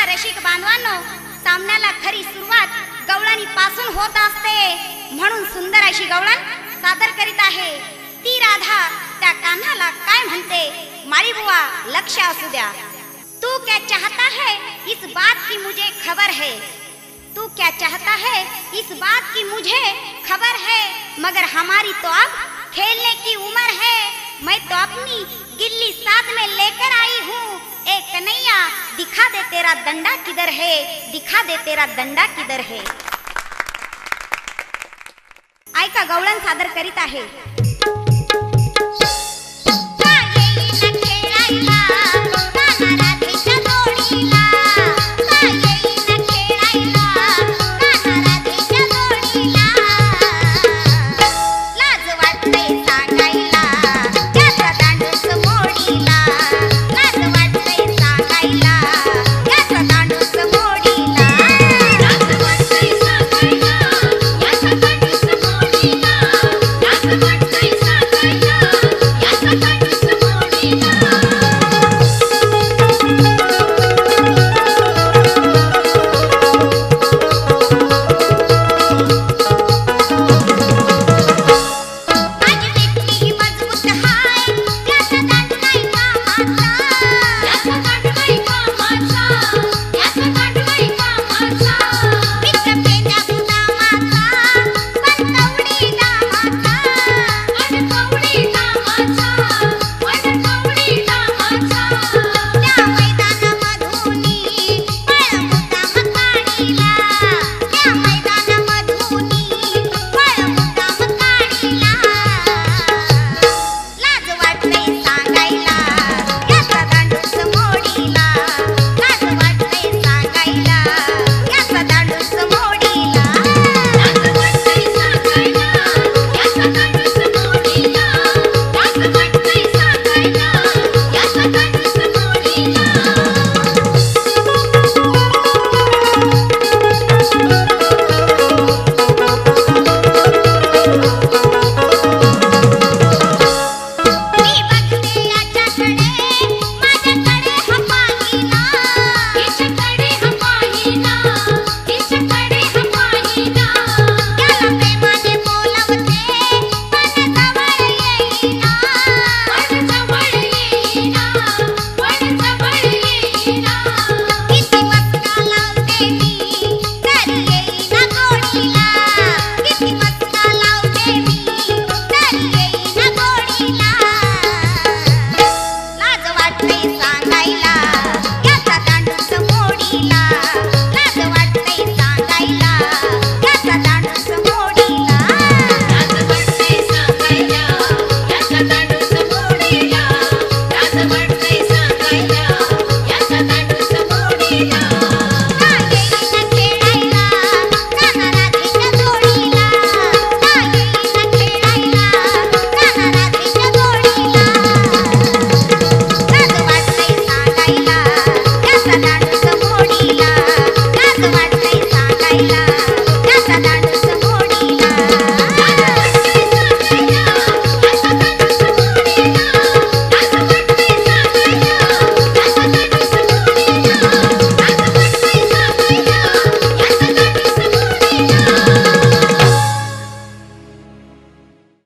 रसिक बांधवांनो, सामन्याला खरी सुरुवात गवळणी पासून होत असते, म्हणून सुंदर अशी गवळण सादर करीत आहे। ती राधा त्या कान्हाला काय म्हणते, माळी बुवा लक्ष असू द्या। तू क्या चाहता है इस बात की मुझे खबर है, तू क्या चाहता है इस बात की मुझे खबर है, मगर हमारी तो अब खेलने की उम्र है। मैं तो अपनी गिल्ली साथ में लेकर आई हूँ। ए कन्हैया दिखा दे तेरा डंडा किधर है, दिखा दे तेरा डंडा किधर है। ऐका गवळण सादर करीत आहे।